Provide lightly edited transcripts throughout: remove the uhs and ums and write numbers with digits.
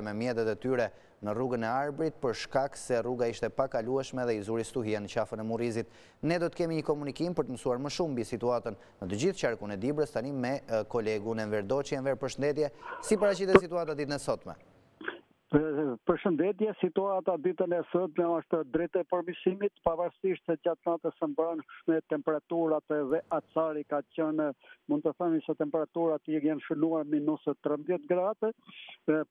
me mjetet e tyre në rrugën e Arbrit për shkak se rruga ishte pakalueshme dhe i zuri stuhia në qafën e Murrizit. Ne do të kemi një komunikim për të mësuar më shumë mbi situatën në të gjithë qarkun e Dibrës tani me kolegun Enver Doçi. Enver, përshëndetje. Si paraqitet situata ditën e sotme? Përshëndetje, situata ditën e sotme është drejt e përmirësimit, pavarësisht se gjatë natës së mbrëmshme temperaturat dhe acari ka qenë, mund të themi se temperaturat janë shënuar minus 13 gradë,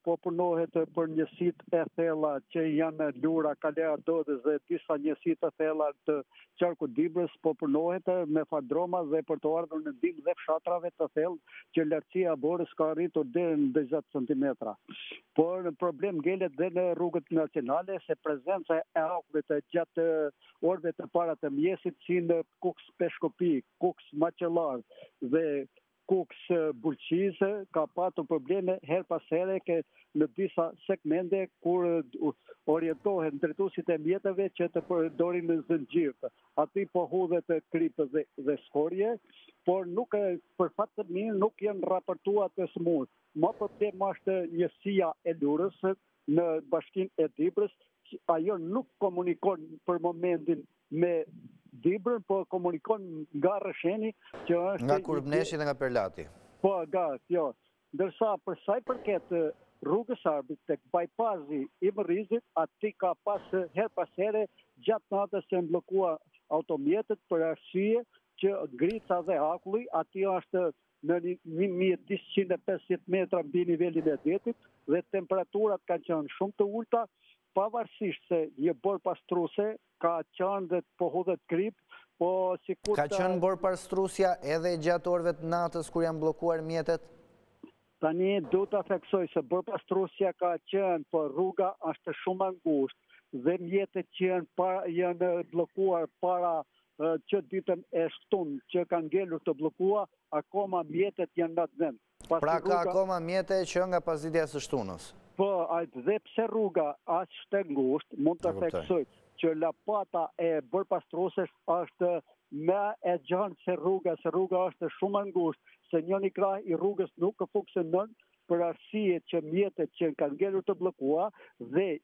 po punohet për njësitë e thella që janë Lura, Kalea Dodës dhe disa njësitë e thella të qarkut Dibrës, po punohet me fardroma dhe për të ardhur në ndihmë dhe fshatrave të thellë që lartësia e borës ka arritur deri në 20 cm. Por problem ngelet dhe në rrugët nacionale se prezenca e akullit gjatë orëve të para të mjesit si në Kuks Peshkopi, Kuks Maqellar dhe Kuks Bulqiz ka patur probleme her pas here në disa segmente kur orientohen drejtuesit e mjeteve që të përdorin në zëngjirë. Aty po hudhet kripë dhe skorje, por nuk për fat të mirë nuk janë raportuar të smur. Më problem është njësia e Lurës në bashkinë e Dibrës, ajo nuk komunikon për momentin me Dibrën, po komunikon nga Rësheni që është nga Kurbneshi dhe nga Perlati. Po, jo. Ndërsa për sa i përket rrugës Arbrit tek bypassi i Murrizit, aty ka pas her pas here gjatë natës që mblokua automjetet për arsye që grica dhe akulli aty është në 1250 metra mbi nivelin e detit dhe temperaturat kanë qenë shumë të ulta, pavarësisht se një borë pastruese ka qenë dhe po hodhet krip, po sikur ka qenë borë pastrusja edhe gjatë orëve të natës kur janë bllokuar mjetet? Tani do ta theksoj se borë pastrusja ka qenë, po rruga është shumë ngushtë dhe mjetet që janë bllokuar para që ditën e shtunë që kanë ngelur të blokua, akoma mjetet janë në vend. Pra ka akoma mjete që nga pasditia së shtunës? Po, dhe pse rruga është e ngushtë, mund të theksoj që lapata e bërpastruses është me e gjanë se rruga është shumë e ngushtë, se njëni krah i rrugës nuk funksionon për arsye që mjetet që kanë ngelur të blokua dhe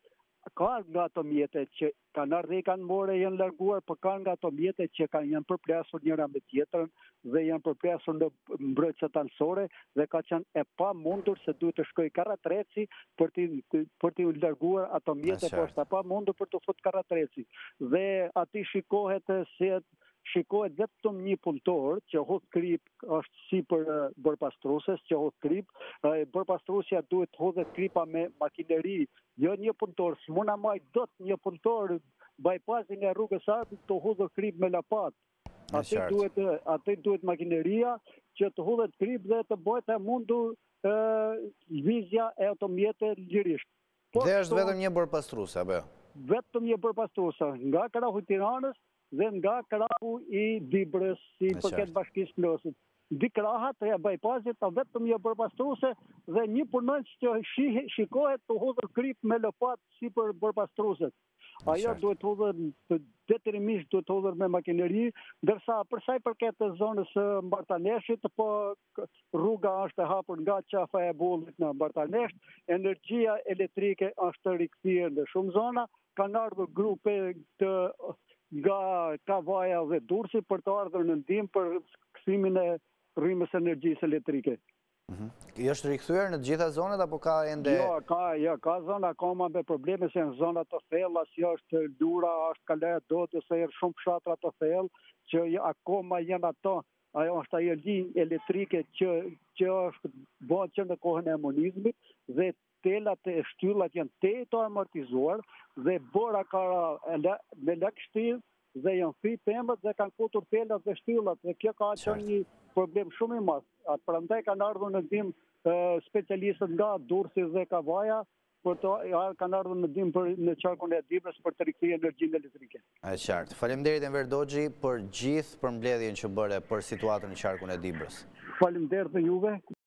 ka nga ato mjetet që kanë ardhur dhe kanë morë janë larguar, por ka nga ato mjetet që janë përplasur njëra me tjetrën dhe janë përplasur në mbrojtëse anësore dhe ka qenë e pamundur se duhet të shkojë karratreci për t'i larguar ato mjete, po është e pamundur për të futur karratreci. Dhe aty shikohet vetëm një punëtor që hodh krip, është si për bërpastruses që hodh krip, bërpastrusja duhet hodhet kripa me makineri, jo një punëtor, s'muna maj dot një punëtor bypassin e rrugës Arbrit të hodhë krip me lapat. Aty duhet makineria që të hodhet krip dhe të bëhet e mundur lëvizja e automjete lirisht. Dhe është vetëm një bërpastruse, apo? Vetëm një bërpastruse, nga krahu i Tiranës dhe nga krahu i Dibrës, si përket bashkisë Plosit. Di krahat e bypassit ka vetëm një bërpastruse dhe një punonjës që shikohet të hodhur krip me lopat si për bërpastruset. Ajo duhet hodhur detyrimisht duhet hodhur me makineri, ndërsa për sa i përket të zonës Mbartaneshit, po rruga është e hapur nga qafa e Bullit në Mbartanesh, energjia elektrike është rikthyer në shumë zona, kanë ardhur grupe nga Kavaja dhe Durrësi për të ardhur në ndihmë për kthimin e rrymës energjisë elektrike. Është rikthyer në të gjitha zonat apo ka ende? Jo, ka zona akoma me probleme se në zona të thella, si është Lura, është Kalea Dodës, janë shumë fshatra të thellë që akoma janë ato. Ajo është ajo linjë elektrike që është bën që në kohën e komunizmit dhe telat e shtyllat janë të amortizuar dhe bora ka me lagështirë dhe janë fri pemët dhe kanë futur telat dhe shtyllat dhe kjo ka qenë një problem shumë i madh. Prandaj kanë ardhur në ndihmë specialistët nga Durrësi dhe Kavaja kanë ardhur në ndihmë në qarkun e Dibrës për të rikthyer energjinë elektrike. Është qartë. Faleminderit Enver Doçi për gjithë përmbledhjen që bëre për situatën në qarkun e Dibrës. Faleminderit juve.